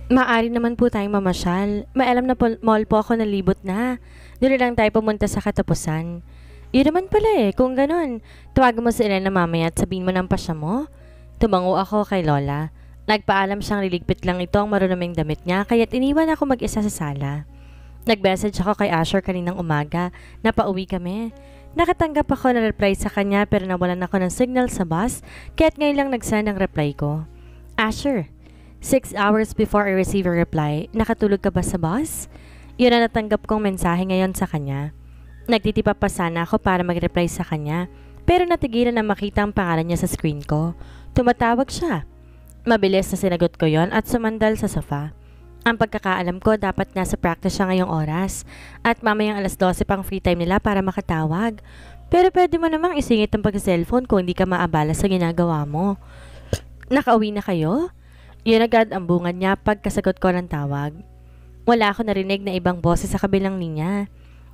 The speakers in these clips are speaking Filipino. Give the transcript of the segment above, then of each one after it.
Maaari naman po tayong mamasyal. May alam na mall po ako nalibot na. Doon na lang tayo pumunta sa katapusan. Yun naman pala kung ganun. Tawagan mo si Elena mamaya at sabihin mo ng pasya mo. Tumango ako kay Lola. Nagpaalam siyang liligpit lang ito ang marunaming damit niya kaya't iniwan ako mag-isa sa sala. Nag-message ako kay Asher kaninang umaga na pauwi kami. Nakatanggap ako ng reply sa kanya pero nawalan ako ng signal sa bus kaya't ngayon lang nag-send ang reply ko. Asher, 6 hours before I receive a reply, nakatulog ka ba sa bus? Yun ang natanggap kong mensahe ngayon sa kanya. Nagtitipa pa sana ako para mag-reply sa kanya pero natigilan na makita ang pangalan niya sa screen ko. Tumatawag siya. Mabilis na sinagot ko yon at sumandal sa sofa. Ang pagkakaalam ko dapat nasa practice siya ngayong oras at mamayang alas 12 pang free time nila para makatawag. Pero pwede mo namang isingit ang pag-cellphone kung hindi ka maabala sa ginagawa mo. Nakauwi na kayo? Yun agad ang bungad niya pagkasagot ko ng tawag. Wala ako narinig na ibang boses sa kabilang linya.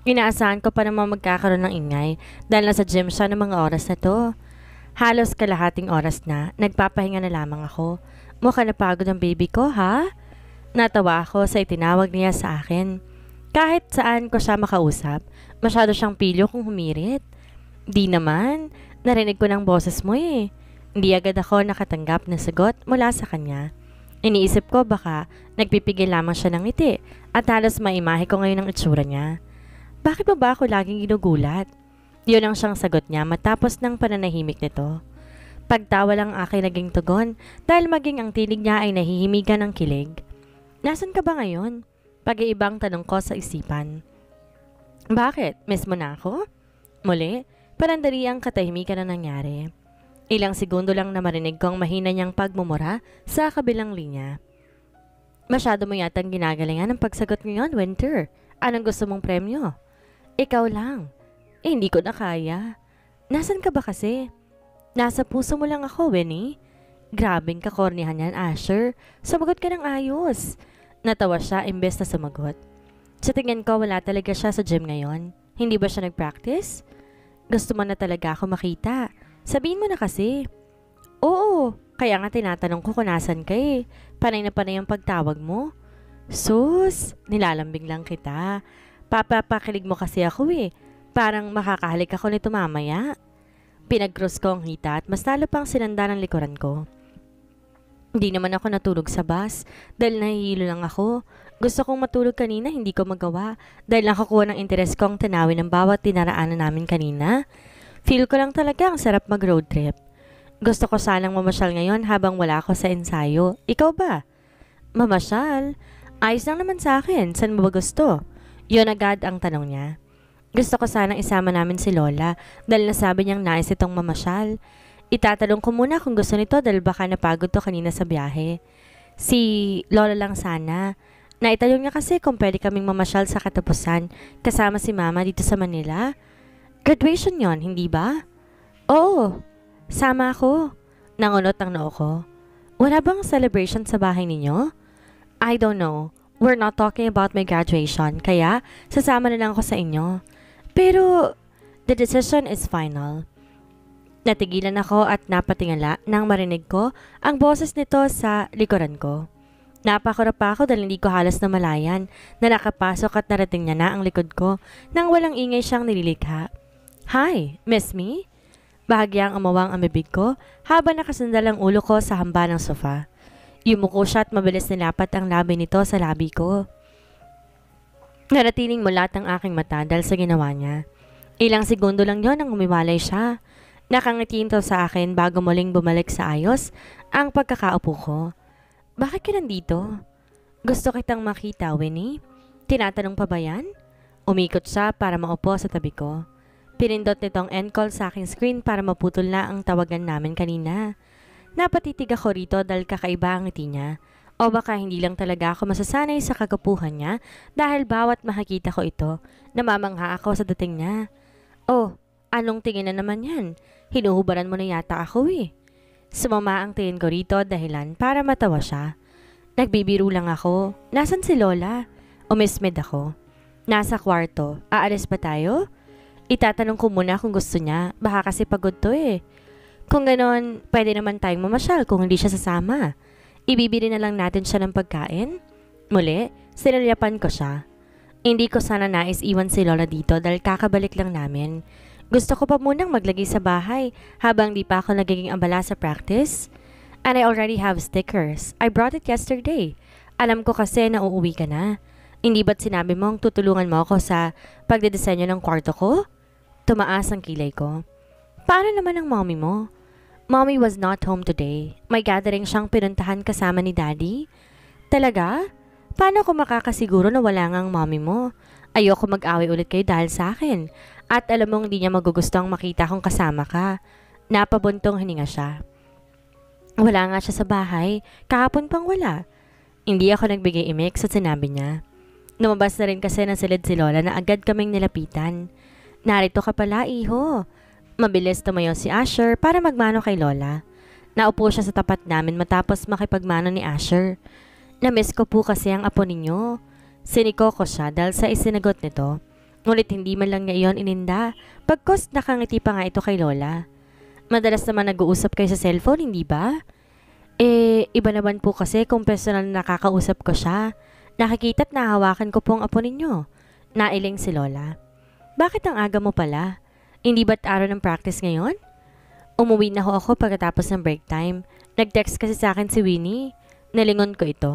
Inaasahan ko pa naman magkakaroon ng ingay dahil nasa gym siya ng mga oras na to. Halos kalahating oras na, nagpapahinga na lamang ako. Mukha napagod ang baby ko, ha? Natawa ako sa itinawag niya sa akin. Kahit saan ko siya makausap, masyado siyang pilyo kung humirit. Di naman, narinig ko ng boses mo eh. Hindi agad ako nakatanggap na sagot mula sa kanya. Iniisip ko baka nagpipigil lamang siya ng ngiti at halos maimahe ko ngayon ang itsura niya. Bakit ba ako laging ginugulat? Yun ang siyang sagot niya matapos ng pananahimik nito. Pagtawa lang aking naging tugon dahil maging ang tinig niya ay nahihimigan ng kilig. Nasaan ka ba ngayon? Pag-iibang tanong ko sa isipan. Bakit? Miss mo na ako? Muli, parandali ang katahimikan na nangyari. Ilang segundo lang na marinig ko ang mahina niyang pagmumura sa kabilang linya. Masyado mo yatang ginagalingan ang pagsagot ngayon, Winter. Anong gusto mong premyo? Ikaw lang. Hindi ko na kaya. Nasaan ka ba kasi? Nasa puso mo lang ako, Winnie. Grabing kakornihan yan, Asher. Sumagot ka ng ayos. Natawa siya imbes na sumagot. Sa tingin ko, wala talaga siya sa gym ngayon. Hindi ba siya nag-practice? Gusto mo na talaga ako makita. Sabihin mo na kasi. Oo, kaya nga tinatanong ko kung nasan ka eh. Panay na panay ang pagtawag mo. Sus, nilalambing lang kita. Papapakilig mo kasi ako eh. Parang makakahalik ako nito mamaya. Pinag-cross ko ang hita at mas lalo pang sinanda ng likuran ko. Hindi naman ako natulog sa bus dahil nahihilo lang ako. Gusto kong matulog kanina, hindi ko magawa dahil nakakuha ng interes kong tanawin ng bawat tinaraanan namin kanina. Feel ko lang talaga ang sarap mag-road trip. Gusto ko sanang mamasyal ngayon habang wala ako sa ensayo. Ikaw ba? Mamasyal? Ayos lang naman sa akin. Saan mo ba gusto? Yun agad ang tanong niya. Gusto ko sanang isama namin si Lola dahil nasabi niyang nais itong mamasyal. Itatanong ko muna kung gusto nito dahil baka napagod to kanina sa biyahe. Si Lola lang sana. Naitanong niya kasi kung pwede kaming mamasyal sa katapusan kasama si Mama dito sa Manila. Graduation yon, hindi ba? Oo, sama ako. Nangunot ang noo ko. Wala bang celebration sa bahay ninyo? I don't know. We're not talking about my graduation, kaya sasama na lang ako sa inyo. Pero, the decision is final. Natigilan ako at napatingala nang marinig ko ang boses nito sa likuran ko. Napakurap pa ako dahil hindi ko halos namalayan na nakapasok at narating niya na ang likod ko nang walang ingay siyang nililikha. Hi, miss me? Bahagyang umawang ang bibig ko habang nakasandal ang ulo ko sa hamba ng sofa. Yumuko siya at mabilis nilapat ang labi nito sa labi ko. Naratiling mulat ang aking mata dahil sa ginawa niya. Ilang segundo lang yon nang umiwalay siya. Nakangitiin to sa akin bago muling bumalik sa ayos ang pagkakaupo ko. Bakit ka nandito? Gusto kitang makita, Winnie. Tinatanong pa ba yan? Umikot siya para maupo sa tabi ko. Pinindot nitong end call sa aking screen para maputol na ang tawagan namin kanina. Napatitig ako rito dahil kakaiba ang ngiti niya. O baka hindi lang talaga ako masasanay sa kagapuhan niya dahil bawat makikita ko ito, namamangha ako sa dating niya. Oh, anong tingin na naman yan? Hinuhubaran mo na yata ako eh. Sumama ang tingin ko rito dahilan para matawa siya. Nagbibiro lang ako. Nasaan si Lola? Umismed ako. Nasa kwarto. Aalis ba tayo? Itatanong ko muna kung gusto niya. Baka kasi pagod to eh. Kung ganon, pwede naman tayong mamasyal kung hindi siya sasama. Ibibili na lang natin siya ng pagkain? Muli, sinalyapan ko siya. Hindi ko sana nais iwan si Lola dito dahil kakabalik lang namin. Gusto ko pa munang maglagay sa bahay habang di pa ako nagiging abala sa practice. And I already have stickers. I brought it yesterday. Alam ko kasi na uuwi ka na. Hindi ba't sinabi mong tutulungan mo ako sa pagdidisenyo ng kwarto ko? Tumaas ang kilay ko. Paano naman ang mommy mo? Mommy was not home today. May gathering siyang pinuntahan kasama ni Daddy. Talaga? Paano ko makakasiguro na wala ngang mommy mo? Ayoko mag-away ulit kayo dahil sa akin. At alam mong hindi niya magugustong makita kung kasama ka. Napabuntong hininga siya. Wala nga siya sa bahay. Kahapon pang wala. Hindi ako nagbigay imik sa sinabi niya. Lumabas na rin kasi ng silid si Lola na agad kaming nilapitan. Narito ka pala, iho. Mabilis tumayo si Asher para magmano kay Lola. Naupo siya sa tapat namin matapos makipagmano ni Asher. Namiss ko po kasi ang apo ninyo. Siniko ko siya dahil sa isinagot nito. Ngunit hindi man lang niya iyon ininda. Pagkos nakangiti pa nga ito kay Lola. Madalas naman nag-uusap kayo sa cellphone, hindi ba? Iba naman po kasi kung personal na nakakausap ko siya. Nakikita't nahawakan ko po ang apo ninyo. Nailing si Lola. Bakit ang aga mo pala? Hindi ba't araw ng practice ngayon? Umuwi na ho ako pagkatapos ng break time. Nag-text kasi sa akin si Winnie. Nalingon ko ito.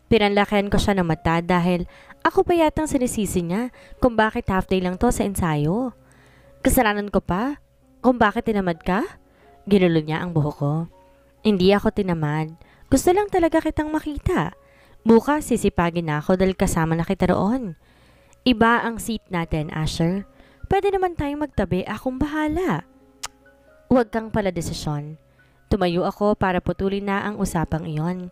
Pinanlakihan ko siya ng mata dahil ako pa yatang sinisisi niya kung bakit half day lang to sa ensayo. Kasalanan ko pa? Kung bakit tinamad ka? Ginulo niya ang buhok ko. Hindi ako tinamad. Gusto lang talaga kitang makita. Bukas sisipagin na ako dahil kasama na kita roon. Iba ang seat natin, Asher. Pwede naman tayong magtabi, akong bahala. Huwag kang pala desisyon. Tumayo ako para putulin na ang usapang iyon.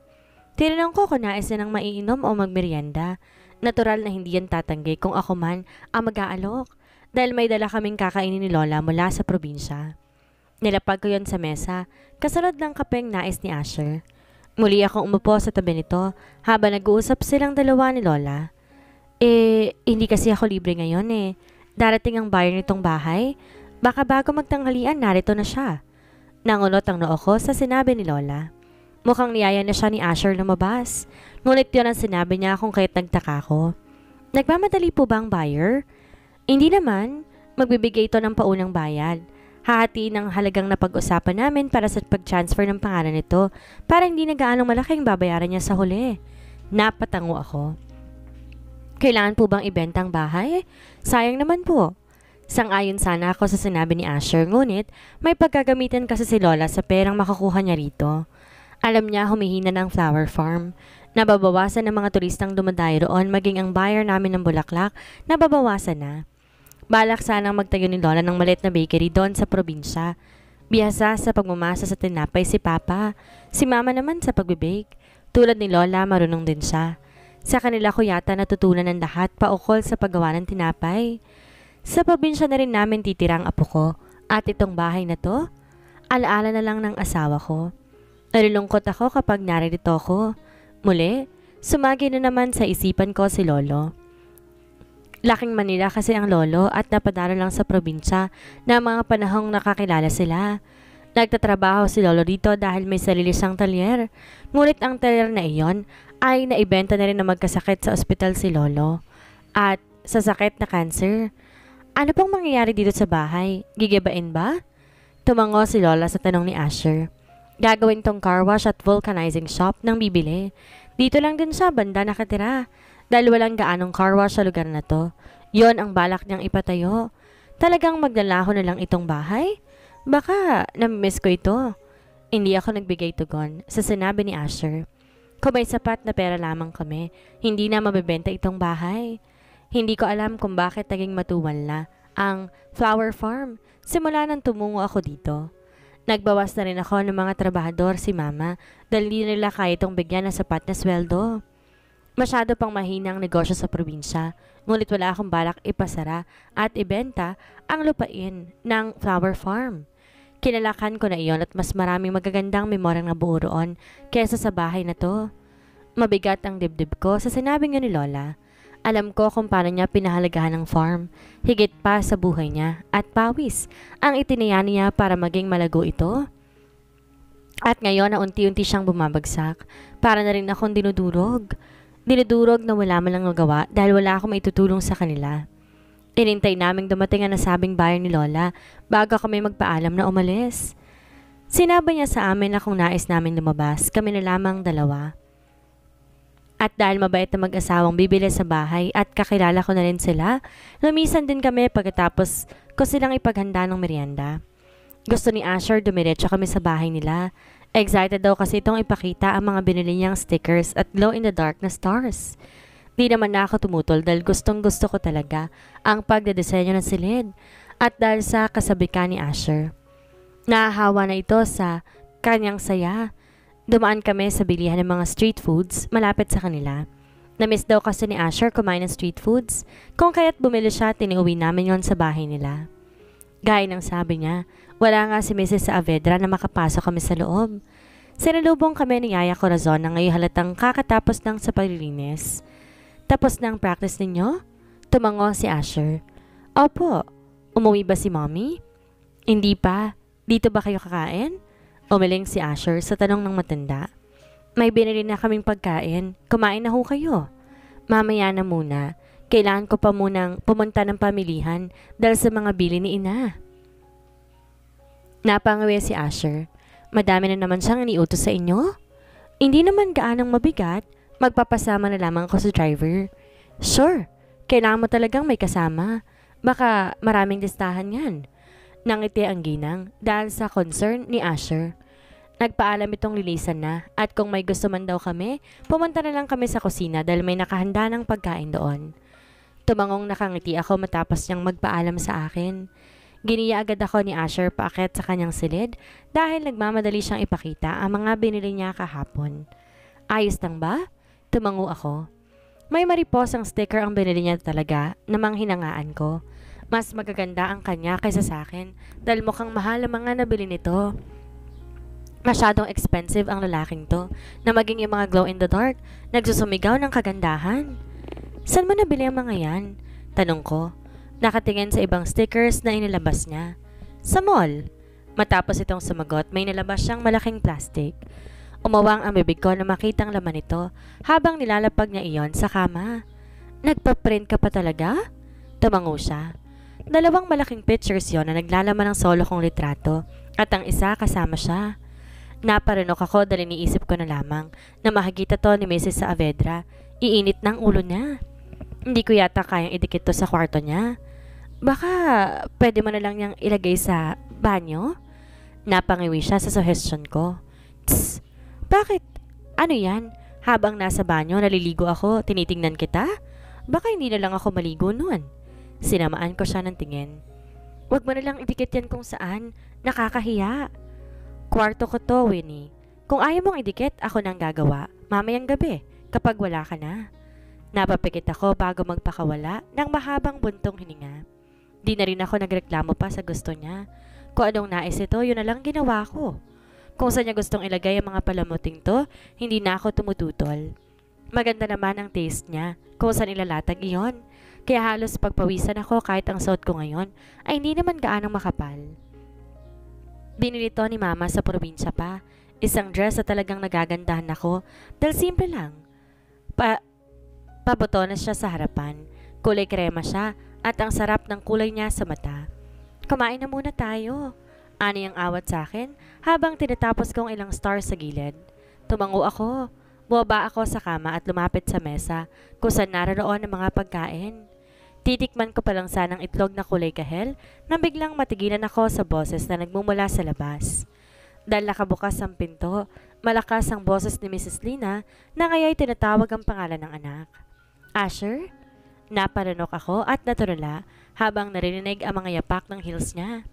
Tinanong ko kung nais na ng maiinom o magmerienda. Natural na hindi yan tatanggi kung ako man ang mag-aalok dahil may dala kaming kakainin ni Lola mula sa probinsya. Nilapag ko yon sa mesa, kasunod ng kapeng nais ni Asher. Muli akong umupo sa tabi nito habang nag-uusap silang dalawa ni Lola. Hindi kasi ako libre ngayon eh. Darating ang buyer nitong bahay. Baka bago magtanghalian, narito na siya. Nangunot ang noo ko sa sinabi ni Lola. Mukhang niyaya na siya ni Asher lumabas. Ngunit yun ang sinabi niya kung kaya't nagtaka ko. Nagmamadali po ba ang buyer? Hindi naman. Magbibigay ito ng paunang bayad. Hahatiin ang halagang napag-usapan namin para sa pag-transfer ng pangalan nito para hindi na gaanong malaking babayaran niya sa huli. Napatango ako. Kailangan po bang ibenta ang bahay? Sayang naman po. Sang-ayon sana ako sa sinabi ni Asher, ngunit may pagkagamitan kasi si Lola sa perang makakuha niya rito. Alam niya humihina ng flower farm. Nababawasan ng mga turistang dumadayo roon maging ang buyer namin ng bulaklak nababawasan na. Balak sanang magtayo ni Lola ng maliit na bakery doon sa probinsya. Bihasa sa pagmamasa sa tinapay si Papa. Si Mama naman sa pagbibake. Tulad ni Lola, marunong din siya. Sa kanila ko yata natutunan ng lahat paukol sa paggawa ng tinapay. Sa probinsya na rin namin titirang apo ko. At itong bahay na to, alaala na lang ng asawa ko. Nalulungkot ako kapag narito ko. Muli, sumagi na naman sa isipan ko si Lolo. Laking Manila kasi ang lolo at napadalo lang sa probinsya na mga panahong nakakilala sila. Nagtatrabaho si Lolo dito dahil may sarili siyang talyer. Ngunit ang talyer na iyon ay naibenta na rin na magkasakit sa ospital si Lolo. At sa sakit na cancer. Ano pang mangyayari dito sa bahay? Gigibain ba? Tumango si Lola sa tanong ni Asher. Gagawin tong car wash at vulcanizing shop ng bibili. Dito lang din siya banda nakatira. Dahil walang gaanong car wash sa lugar na to. Yon ang balak niyang ipatayo. Talagang maglalaho na lang itong bahay? Baka namimiss ko ito. Hindi ako nagbigay tugon sa sinabi ni Asher. Kung may sapat na pera lamang kami, hindi na mabebenta itong bahay. Hindi ko alam kung bakit naging matuwal na ang flower farm simula nang tumungo ako dito. Nagbawas na rin ako ng mga trabahador si Mama dahil hindi nila kaya itong bigyan ng sapat na sweldo. Masyado pang mahinang negosyo sa probinsya, ngunit wala akong balak ipasara at ibenta ang lupain ng flower farm. Kinalakan ko na iyon at mas maraming magagandang memoryang nabuo roon kesa sa bahay na to. Mabigat ang dibdib ko sa sinabi nga ni Lola. Alam ko kung paano niya pinahalagahan ng farm, higit pa sa buhay niya at pawis ang itinaya niya para maging malago ito. At ngayon na unti-unti siyang bumabagsak, para na rin akong dinudurog. Dinudurog na wala man lang nagawa dahil wala akong maitutulong sa kanila. Inintay naming dumating ang nasabing bayan ni Lola bago kami magpaalam na umalis. Sinabi niya sa amin na kung nais namin lumabas, kami na lamang dalawa. At dahil mabait na mag-asawang bibili sa bahay at kakilala ko na rin sila, lumisan din kami pagkatapos ko silang ipaghanda ng merienda. Gusto ni Asher dumiretso kami sa bahay nila. Excited daw kasi itong ipakita ang mga binili niyang stickers at glow-in-the-dark na stars. Di naman na ako tumutol dahil gustong gusto ko talaga ang pagdedesenyo ng silid at dahil sa kasabikan ni Asher. Nahahawa na ito sa kanyang saya. Dumaan kami sa bilihan ng mga street foods malapit sa kanila. Namiss daw kasi ni Asher kumain ng street foods, kung kaya't bumili siya at tiniuwi namin yon sa bahay nila. Gaya ng sabi niya, wala nga si Mrs. Saavedra na makapasok kami sa loob. Sinalubong kami ni Yaya Corazon na ngayon halatang kakatapos ng sa paglilinis. Tapos na ang practice ninyo? Tumango si Asher. Opo. Umuwi ba si Mommy? Hindi pa. Dito ba kayo kakain? Umiling si Asher sa tanong ng matanda. May binili na kaming pagkain. Kumain na ho kayo. Mamaya na muna. Kailangan ko pa munang pumunta ng pamilihan dahil sa mga bili ni Ina. Napangawi si Asher. Madami na naman siyang iniutos sa inyo? Hindi naman gaanong mabigat. Magpapasama na lamang ako sa driver. Sure. Kailangan mo talagang may kasama. Baka maraming listahan yan. Nangiti ang ginang dahil sa concern ni Asher. Nagpaalam itong lilisan na at kung may gusto man daw kami, pumunta na lang kami sa kusina dahil may nakahanda ng pagkain doon. Tumangong nakangiti ako matapos niyang magpaalam sa akin. Giniya agad ako ni Asher paakyat sa kanyang silid dahil nagmamadali siyang ipakita ang mga binili niya kahapon. Ayos lang ba? Tumango ako. May mariposang sticker ang binili niya talaga na manghinangaan ko. Mas magaganda ang kanya kaysa sa akin dahil mukhang mahal ang mga nabili nito. Masyadong expensive ang lalaking to na maging yung mga glow-in-the-dark nagsusumigaw ng kagandahan. Saan mo nabili ang mga yan? Tanong ko. Nakatingin sa ibang stickers na inilabas niya. Sa mall. Matapos itong sumagot, may nilabas siyang malaking plastic. Umawang ang bibig ko na makita ang laman nito habang nilalapag niya iyon sa kama. Nagpa-print ka pa talaga? Tumango siya. 2 malaking pictures yon na naglalaman ng solo kong litrato at ang isa kasama siya. Naparinok ako dahil iniisip ko na lamang na makikita to ni Mrs. Saavedra. Iinit ng ulo niya. Hindi ko yata kayang idikit to sa kwarto niya. Baka pwede mo na lang niyang ilagay sa banyo? Napangiwi siya sa suggestion ko. Tss! Bakit? Ano yan? Habang nasa banyo, naliligo ako, tinitingnan kita? Baka hindi na lang ako maligo noon. Sinamaan ko siya ng tingin. Huwag mo na lang idikit yan kung saan. Nakakahiya. Kwarto ko to, Winnie. Kung ayaw mong idikit, ako nang gagawa. Mamayang gabi, kapag wala ka na. Napapikit ako bago magpakawala ng mahabang buntong hininga. Di na rin ako nagreklamo pa sa gusto niya. Kung anong nais ito, yun na lang ginawa ko. Kung saan niya gustong ilagay ang mga palamuting to, hindi na ako tumututol. Maganda naman ang taste niya kung saan ilalatag iyon. Kaya halos pagpawisan ako kahit ang suot ko ngayon ay hindi naman gaanong makapal. Binili to ni Mama sa probinsya pa. Isang dress na talagang nagagandahan ako dahil simple lang. Pabotones siya sa harapan. Kulay krema siya at ang sarap ng kulay niya sa mata. Kumain na muna tayo. Ani ang awat sa akin habang tinatapos kong ilang stars sa gilid. Tumango ako. Bumaba ako sa kama at lumapit sa mesa kung saan naroon ang mga pagkain. Titikman ko pa lang sanang itlog na kulay kahel nang biglang matigilan ako sa boses na nagmumula sa labas. Dahil nakabukas ang pinto, malakas ang boses ni Mrs. Lina na ngaya'y tinatawag ang pangalan ng anak. Asher? Naparanok ako at natulala habang narinig ang mga yapak ng heels niya.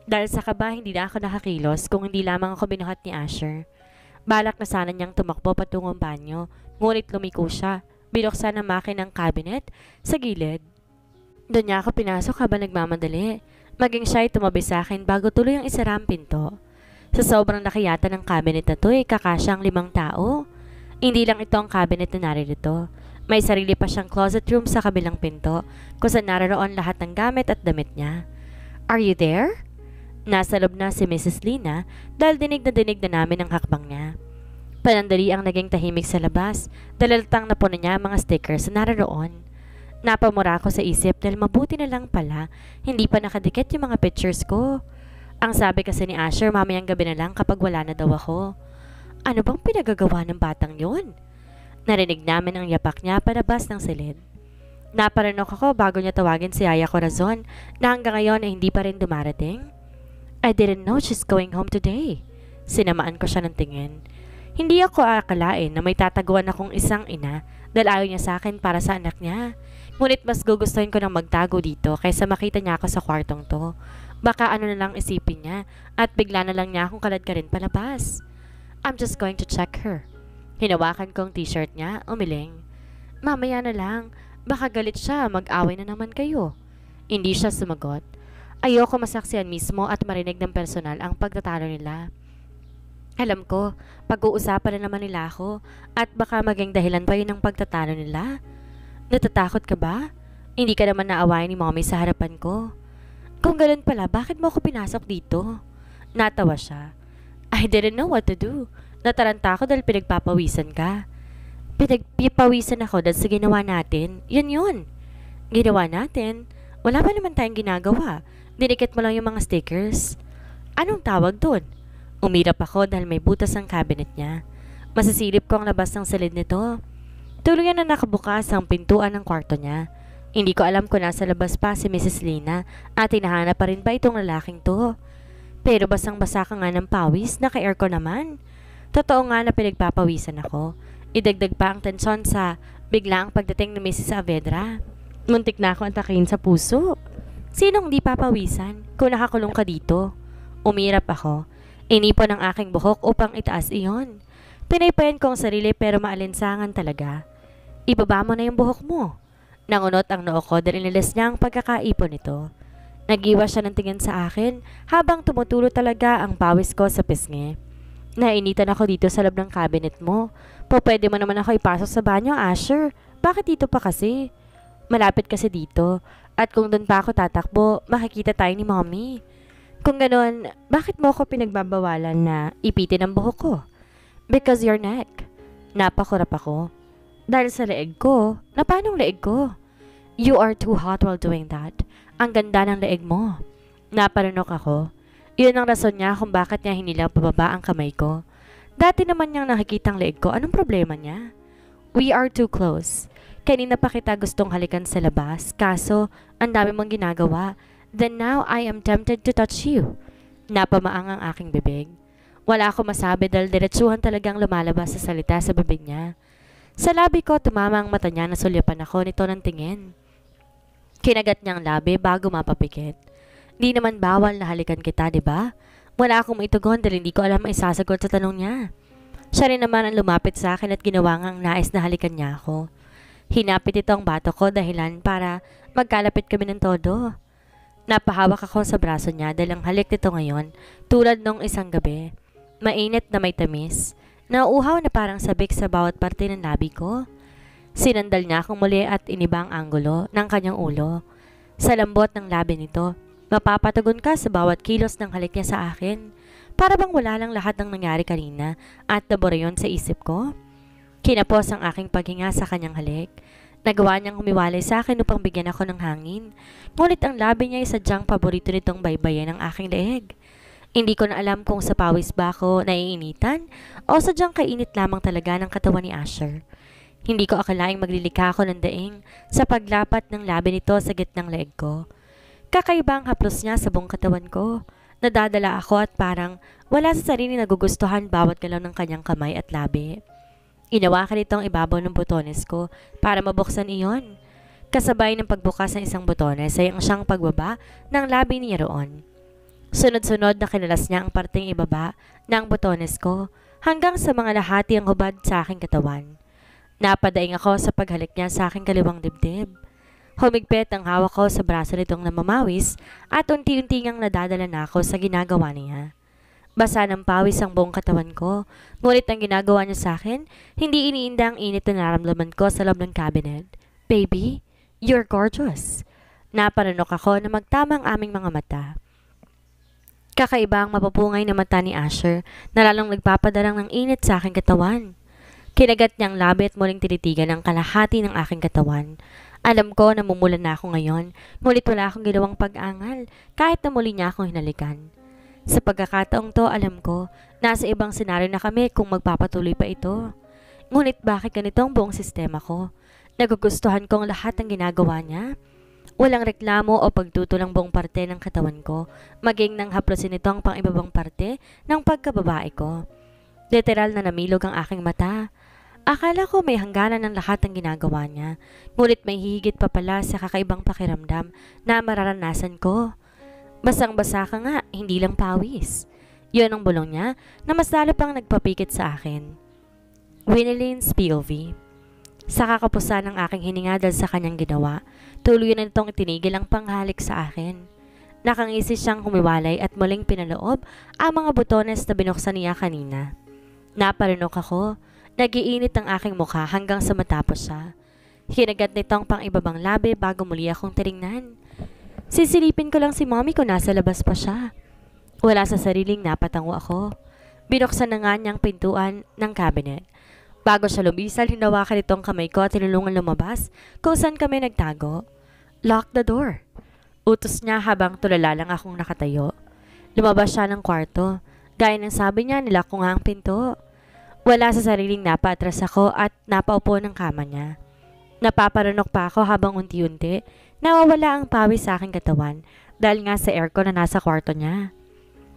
Dahil sa kaba hindi na ako nakakilos kung hindi lamang ako binuhat ni Asher. Balak na sana niyang tumakbo patungong banyo, ngunit lumiko siya, binuksan ang makinang cabinet sa gilid. Doon niya ako pinasok habang nagmamadali. Maging siya'y tumabi sa akin bago tuloy ang isara ang pinto. Sa sobrang nakiyata ng cabinet na to ay kakasyang 5 tao. Hindi lang ito ang cabinet na naririto. May sarili pa siyang closet room sa kabilang pinto kung saan naroon lahat ng gamit at damit niya. Are you there? Nasa loob na si Mrs. Lina dahil dinig na namin ang hakbang niya. Panandali ang naging tahimik sa labas dahil latang na po na niya ang mga stickers na naroon. Napamura ako sa isip dahil mabuti na lang pala hindi pa nakadikit yung mga pictures ko. Ang sabi kasi ni Asher mamayang gabi na lang kapag wala na daw ako. Ano bang pinagagawa ng batang yun? Narinig namin ang yapak niya palabas ng silid. Naparanok ako bago niya tawagin si Yaya Corazon na hanggang ngayon ay hindi pa rin dumarating. I didn't know she's going home today. Sinamaan ko siya ng tingin. Hindi ako akalain na may tataguan akong isang ina dahil ayaw niya sa akin para sa anak niya. Ngunit mas gugustuhin ko nang magtago dito kaysa makita niya ako sa kwartong to. Baka ano na lang isipin niya at bigla na lang niya akong kalad ka rin palabas. I'm just going to check her. Hinawakan kong t-shirt niya, umiling. Mamaya na lang, baka galit siya, mag-away na naman kayo. Hindi siya sumagot. Ayoko masaksihan mismo at marinig ng personal ang pagtatalo nila. Alam ko, pag-uusapan na naman nila ako at baka maging dahilan pa yun ng pagtatalo nila. Natatakot ka ba? Hindi ka naman naawayan ni mommy sa harapan ko. Kung ganun pala, bakit mo ako pinasok dito? Natawa siya. I didn't know what to do. Nataranta ako dahil pinagpapawisan ka. Pinagpapawisan ako dahil sa ginawa natin. Yun. Ginawa natin? Wala pa naman tayong ginagawa. Dinikit mo lang yung mga stickers. Anong tawag doon? Umirap ako dahil may butas ang cabinet niya. Masisilip ko ang labas ng silid nito. Tuluyan na nakabukas ang pintuan ng kwarto niya. Hindi ko alam kung nasa labas pa si Mrs. Lina at hinahanap pa rin ba itong lalaking to. Pero basang-basa ka nga ng pawis, naka-aircon naman. Totoo nga na pinagpapawisan ako. Idagdag pa ang tensyon sa biglaang pagdating ni Mrs. Saavedra. Muntik na ako antakin sa puso. Sinong di papawisan kung nakakulong ka dito? Umirap ako. Inipon ang aking buhok upang itaas iyon. Pinaypayan ko ang sarili pero maalinsangan talaga. Ibaba mo na yung buhok mo. Nangunot ang noo ko dahil inilis niya ang pagkakaipon nito. Nag-iwas siya ng tingin sa akin habang tumutulo talaga ang pawis ko sa pisngi. Nainitan ako dito sa loob ng cabinet mo. Pwede mo naman ako ipasok sa banyo, Asher. Bakit dito pa kasi? Malapit kasi dito. At kung doon pa ako tatakbo, makikita tayo ni mommy. Kung ganoon, bakit mo ako pinagbabawalan na ipitin ang buhok ko? Because your neck. Napakurap ako. Dahil sa leeg ko. Na paanong leeg ko? You are too hot while doing that. Ang ganda ng leeg mo. Naparanok ako. Iyon ang rason niya kung bakit niya hinilang pababa ang kamay ko. Dati naman niyang nakikitang leeg ko. Anong problema niya? We are too close. Kanina pa kita gustong halikan sa labas. Kaso, ang dami mong ginagawa. Then now, I am tempted to touch you. Napamaang ang aking bibig. Wala ako masabi dahil diretsuhan talagang lumalabas sa salita sa bibig niya. Sa labi ko, tumama ang mata niya na sulyapan ako nito ng tingin. Kinagat niyang labi bago mapapikit. Di naman bawal na halikan kita, di ba? Wala akong maitugon dahil hindi ko alam ang isasagot sa tanong niya. Siya rin naman ang lumapit sa akin at ginawa ngang nais na halikan niya ako. Hinapit ito ang bato ko dahilan para magkalapit kami ng todo. Napahawak ako sa braso niya dahil ang halik nito ngayon tulad nung isang gabi. Mainit na may tamis. Nauuhaw na parang sabik sa bawat parte ng labi ko. Sinandal niya akong muli at iniba ang anggulo ng kanyang ulo. Sa lambot ng labi nito, mapapatagon ka sa bawat kilos ng halik niya sa akin. Para bang wala lang lahat ng nangyari kanina at nabura yun sa isip ko. Kinapos ang aking paghinga sa kanyang halik. Nagawa niyang humiwalay sa akin upang bigyan ako ng hangin. Ngunit ang labi niya ay sadyang paborito nitong baybayin ng aking leeg. Hindi ko na alam kung sa pawis ba ako naiinitan o sadyang kainit lamang talaga ng katawan ni Asher. Hindi ko akalaing maglilikha ako ng daing sa paglapat ng labi nito sa gitnang leeg ko. Kakaiba ang haplos niya sa buong katawan ko. Nadadala ako at parang wala sa sarili nagugustuhan bawat galaw ng kanyang kamay at labi. Inawakan itong ibabaw ng botones ko para mabuksan iyon. Kasabay ng pagbukas ng isang botones ay ang siyang pagbaba ng labi niya roon. Sunod-sunod na kinalas niya ang parteng ibaba ng botones ko hanggang sa mga lahati ang hubad sa aking katawan. Napadaing ako sa paghalik niya sa aking kaliwang dibdib. Humigpit ang hawak ko sa braso nitong namamawis at unti-unti niyang nadadala na ako sa ginagawa niya. Basa ng pawis ang buong katawan ko, ngunit ang ginagawa niya sa akin, hindi iniinda ang init na naramdaman ko sa loob ng cabinet. Baby, you're gorgeous. Napanunok ako na magtama ang aming mga mata. Kakaiba ang mapupungay na mata ni Asher na lalong nagpapadarang ng init sa aking katawan. Kinagat niyang labi at muling tinitigan ang kalahati ng aking katawan. Alam ko na mumulan na ako ngayon, ngunit wala akong ginawang pag-angal kahit na muli niya akong hinalikan. Sa pagkakataong to, alam ko, nasa ibang senaryo na kami kung magpapatuloy pa ito. Ngunit bakit ganito ang buong sistema ko? Nagugustuhan ko ang lahat ng ginagawa niya. Walang reklamo o pagtuto ng buong parte ng katawan ko, maging nang haplosin ito ang pang-ibabang parte ng pagkababae ko. Literal na namilog ang aking mata. Akala ko may hangganan ng lahat ng ginagawa niya, ngunit may hihigit pa pala sa kakaibang pakiramdam na mararanasan ko. Basang-basa ka nga, hindi lang pawis. Yun ang bulong niya na mas lalo pang nagpapikit sa akin. Winilyn's POV. Sa kakapusan ng aking hininga dahil sa kanyang ginawa, tuloy na nitong itinigil ang panghalik sa akin. Nakangisi siyang humiwalay at muling pinaloob ang mga butones na binuksan niya kanina. Naparinok ako, nagiinit ang aking mukha hanggang sa matapos siya. Hinagat nitong pang-ibabang labi bago muli akong tiningnan. Sisilipin ko lang si mommy kung nasa labas pa siya. Wala sa sariling napatango ako. Binuksan na nga niyang pintuan ng cabinet. Bago siya lumisal, hinawakan itong kamay ko at tinulungan lumabas kung saan kami nagtago. Lock the door. Utos niya habang tulala lang akong nakatayo. Lumabas siya ng kwarto. Gaya ng sabi niya, nilak ko nga ang pinto. Wala sa sariling napaatras ako at napaupo ng kama niya. Napaparanok pa ako habang unti-unti nawawala ang pawis sa aking katawan dahil nga sa aircon na nasa kwarto niya.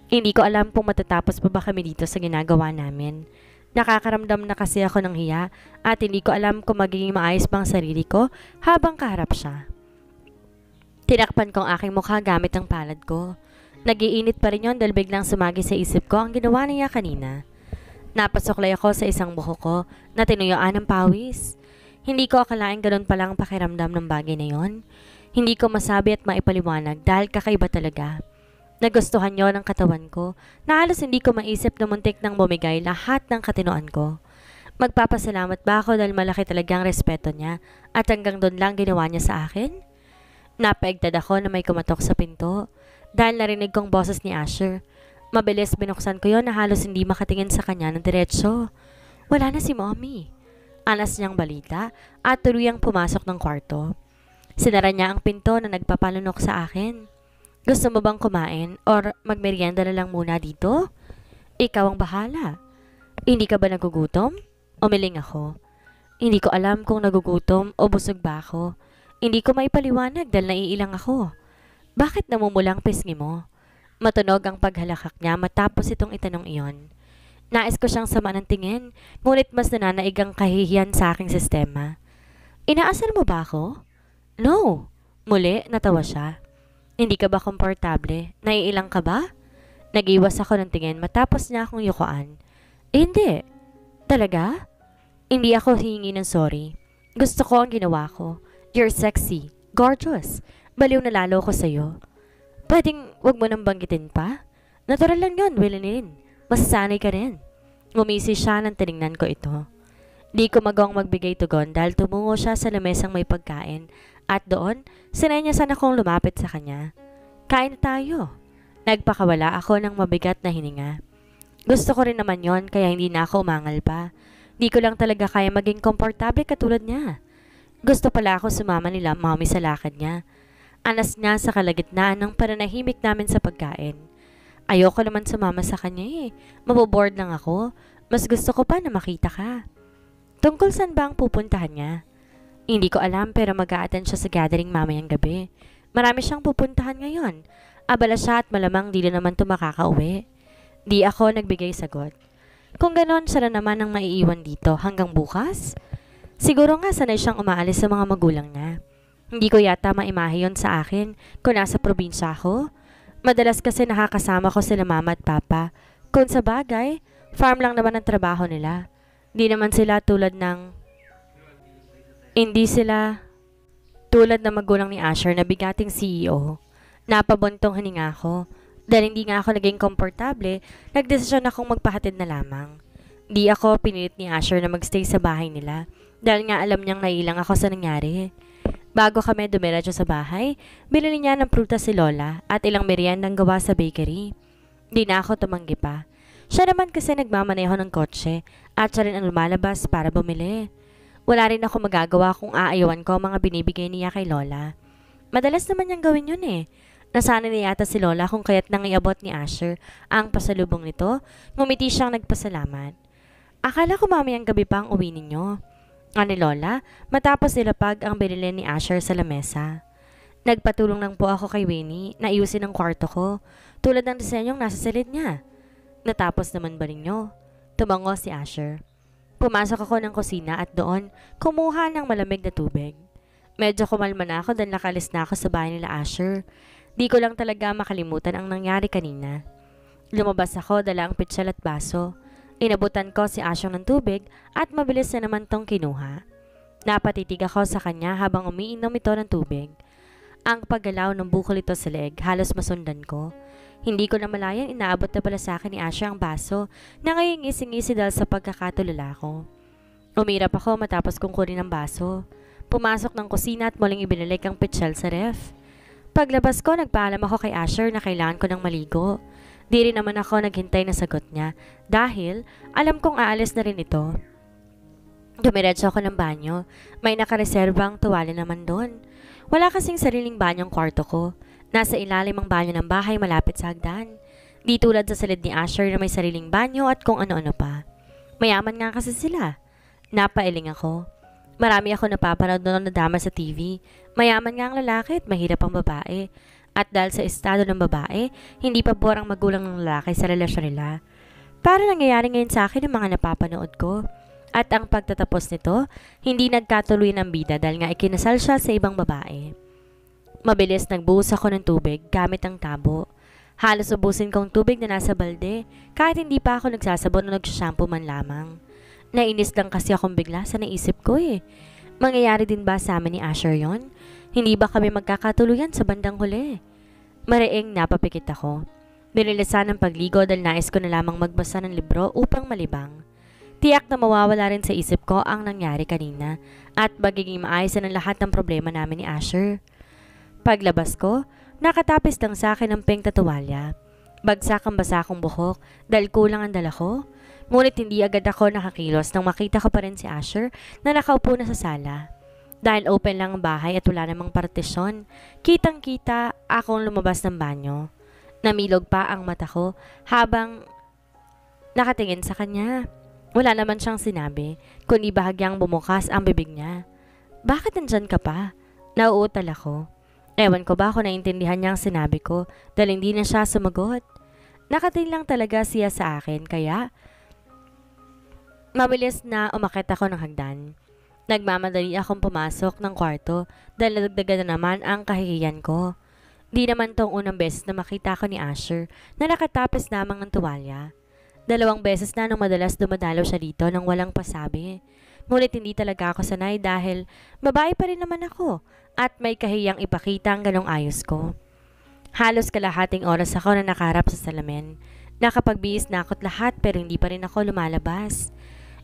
Hindi ko alam kung matatapos pa ba kami dito sa ginagawa namin. Nakakaramdam na kasi ako ng hiya at hindi ko alam kung magiging maayos bang sarili ko habang kaharap siya. Tinakpan ko ang aking mukha gamit ang palad ko. Nagiinit pa rin yon dahil biglang sumagi sa isip ko ang ginawa niya kanina. Napasuklay ako sa isang buhok ko na tinuyuan ng pawis. Hindi ko akalaing ganoon palang pakiramdam ng bagay na yon. Hindi ko masabi at maipaliwanag dahil kakaiba talaga. Nagustuhan niyo ng katawan ko na halos hindi ko maisip na muntik nang bumigay lahat ng katinoan ko. Magpapasalamat ba ako dahil malaki talagang respeto niya at hanggang doon lang ginawa niya sa akin? Napaigtad ako na may kumatok sa pinto dahil narinig kong boses ni Asher. Mabilis binuksan ko yon na halos hindi makatingin sa kanya ng diretsyo. Wala na si mommy. Anas niyang balita at tuluyang pumasok ng kwarto. Sinara niya ang pinto na nagpapalunok sa akin. Gusto mo bang kumain or magmerienda na lang muna dito? Ikaw ang bahala. Hindi ka ba nagugutom? Umiling ako. Hindi ko alam kung nagugutom o busog ba ako. Hindi ko maipaliwanag dahil naiilang ako. Bakit namumulang pisngi mo? Matunog ang paghalakak niya matapos itong itanong iyon. Nais ko siyang sama ng tingin, ngunit mas nananaig ang kahihiyan sa aking sistema. Inaasar mo ba ako? No. Muli, natawa siya. Hindi ka ba komportable? Naiilang ka ba? Nag-iwas ako ng tingin matapos niya akong yukuan. Hindi. Talaga? Hindi ako hihingi ng sorry. Gusto ko ang ginawa ko. You're sexy. Gorgeous. Baliw na lalo ko sa'yo. Pwedeng wag mo nang banggitin pa? Natural lang yun, Wilhelmine. Masasanay ka rin. Ngumisi siya nang tinignan ko ito. Di ko magawang magbigay tugon dahil tumungo siya sa lamesang may pagkain at doon, sinenyasan akong lumapit sa kanya. Kain na tayo. Nagpakawala ako ng mabigat na hininga. Gusto ko rin naman yon kaya hindi na ako umangal pa. Di ko lang talaga kaya maging komportable katulad niya. Gusto pala ako sumama nila mommy sa lakad niya. Anas niya sa kalagitnaan ng pananahimik namin sa pagkain. Ayoko naman sumama sa kanya eh. Maboboard lang ako. Mas gusto ko pa na makita ka. Tungkol saan ba ang pupuntahan niya? Hindi ko alam pero mag-a-attend siya sa gathering mamayang gabi. Marami siyang pupuntahan ngayon. Abala siya at malamang di na naman ito makakauwi. Di ako nagbigay sagot. Kung ganon, siya na naman ang maiiwan dito hanggang bukas? Siguro nga sanay siyang umaalis sa mga magulang niya. Hindi ko yata maimahe yon sa akin kung nasa probinsya ako. Madalas kasi nakakasama ko sila mama at papa. Kung sa bagay, farm lang naman ang trabaho nila. Hindi sila tulad ng magulang ni Asher na bigating CEO. Napabuntong hininga ako. Dahil hindi nga ako naging komportable, nagdesisyon akong magpahatid na lamang. Di ako pinilit ni Asher na magstay sa bahay nila dahil nga alam niyang nailang ako sa nangyari. Bago kami dumiretso sa bahay, bilili niya ng prutas si Lola at ilang meriendang gawa sa bakery. Di na ako tumanggi pa. Siya naman kasi nagmamaneho ng kotse at siya rin ang lumalabas para bumili. Wala rin ako magagawa kung aayawan ko ang mga binibigay niya kay Lola. Madalas naman niyang gawin yun eh. Nasanay na yata si Lola kung kaya't nang iabot ni Asher ang pasalubong nito, ngumiti siyang nagpasalamat. Akala ko mamayang gabi pa ang uwi ninyo. Ani Lola, matapos ilapag ang binili ni Asher sa lamesa. Nagpatulong lang po ako kay Winnie na iusin ang kwarto ko, tulad ng disenyong nasa silid niya. Natapos naman ba ninyo? Tumango si Asher. Pumasok ako ng kusina at doon, kumuha ng malamig na tubig. Medyo kumalma na ako dahil nakalis na ako sa bahay nila Asher. Di ko lang talaga makalimutan ang nangyari kanina. Lumabas ako, dala ang pitsal at baso. Inabutan ko si Asher ng tubig at mabilis na naman tong kinuha. Napatitig ako sa kanya habang umiinom ito ng tubig. Ang paggalaw ng bukol ito sa leeg, halos masundan ko. Hindi ko na malayan inaabot na pala sa akin ni Asher ang baso na ngayon ngisi-ngisi dahil sa pagkakatulala ko. Umirap ako matapos kong kunin ang baso. Pumasok ng kusina at muling ibinalik ang pitsal sa ref. Paglabas ko, nagpaalam ako kay Asher na kailangan ko ng maligo. Di rin naman ako naghintay na sagot niya dahil alam kong aalis na rin ito. Dumiretso ako ng banyo. May nakareserbang tuwalya naman doon. Wala kasing sariling banyong kwarto ko. Nasa ilalim ang banyo ng bahay malapit sa hagdan. Di tulad sa silid ni Asher na may sariling banyo at kung ano-ano pa. Mayaman nga kasi sila. Napailing ako. Marami ako napapanood noon na drama sa TV. Mayaman nga ang lalaki at mahirap ang babae. At dahil sa estado ng babae, hindi pa ang magulang ng lalaki sa relasyon nila. Para nangyayari ngayon sa akin ang mga napapanood ko. At ang pagtatapos nito, hindi nagkatuloy ng bida dahil nga ikinasal siya sa ibang babae. Mabilis nagbuhos ako ng tubig gamit ang tabo. Halos ubusin kong tubig na nasa balde kahit hindi pa ako nagsasabon o nagsashampoo man lamang. Nainis lang kasi akong bigla sa naisip ko eh. Mangyayari din ba sa amin ni Asher yon? Hindi ba kami magkakatuluyan sa bandang huli? Mariing napapikit ako. Binilisan ng pagligo dahil nais ko na lamang magbasa ng libro upang malibang. Tiyak na mawawala rin sa isip ko ang nangyari kanina at magiging maayos na ng lahat ng problema namin ni Asher. Paglabas ko, nakatapis lang sa akin ang pink na tuwalya. Bagsak ang basa kong buhok dahil kulang ang dala ko. Ngunit hindi agad ako nakakilos nang makita ko pa rin si Asher na nakaupo na sa sala. Dahil open lang ang bahay at wala namang partisyon, kitang-kita akong lumabas ng banyo. Namilog pa ang mata ko habang nakatingin sa kanya. Wala naman siyang sinabi, kundi bahagyang bumukas ang bibig niya. Bakit nandyan ka pa? Nauutal ako. Ewan ko ba kung naintindihan niya ang sinabi ko dahil hindi na siya sumagot. Nakatingin lang talaga siya sa akin kaya mabilis na umakit ako ng hagdan. Nagmamadali akong pumasok ng kwarto dahil nadagdagan na naman ang kahihiyan ko. Di naman tong unang beses na makita ko ni Asher na nakatapis lamang ng tuwalya. 2 beses na nung madalas dumadalaw siya dito nang walang pasabi. Ngunit hindi talaga ako sanay dahil babae pa rin naman ako at may kahiyang ipakita ang ganong ayos ko. Halos kalahating oras ako na nakaharap sa salamin. Nakapagbihis na ako't lahat pero hindi pa rin ako lumalabas.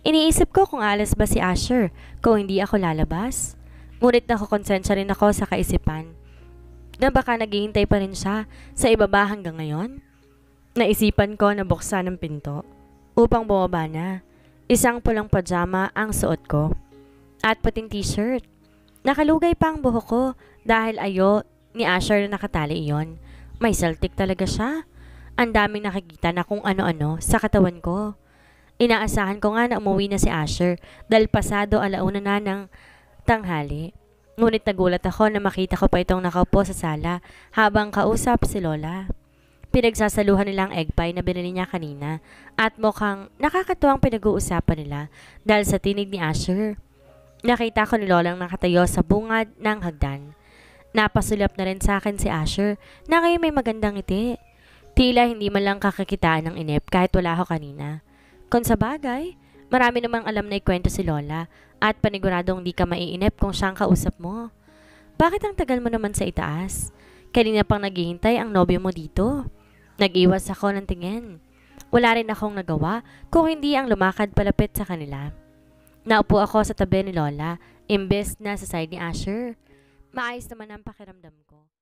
Iniisip ko kung alas ba si Asher kung hindi ako lalabas. Ngunit nakukonsensya rin ako sa kaisipan na baka naghihintay pa rin siya sa ibaba hanggang ngayon. Naisipan ko na buksan ang pinto upang bumaba na. Isang pulang pajama ang suot ko at pating t-shirt. Nakalugay pa ang buhok ko dahil ayo ni Asher na nakatali iyon. May saltik talaga siya. Ang daming nakikita na kung ano-ano sa katawan ko. Inaasahan ko nga na umuwi na si Asher dahil pasado 1:00 na ng tanghali. Ngunit nagulat ako na makita ko pa itong nakaupo sa sala habang kausap si Lola. Pinagsasaluhan nila ang egg pie na binili niya kanina at mukhang nakakatuwang pinag-uusapan nila dahil sa tinig ni Asher. Nakita ko ni Lolang nakatayo sa bungad ng hagdan. Napasulap na rin sa akin si Asher na ngayon may magandang ngiti. Tila hindi man lang kakakitaan ng inip kahit wala ako kanina. Kung sa bagay, marami namang alam na ikwento si Lola at paniguradong di ka maiinip kung siyang kausap mo. Bakit ang tagal mo naman sa itaas? Kanina pang naghihintay ang nobyo mo dito. Nag-iwas ako ng tingin. Wala rin akong nagawa kung hindi ang lumakad palapit sa kanila. Naupo ako sa tabi ni Lola, imbes na sa side ni Asher. Maayos naman ang pakiramdam ko.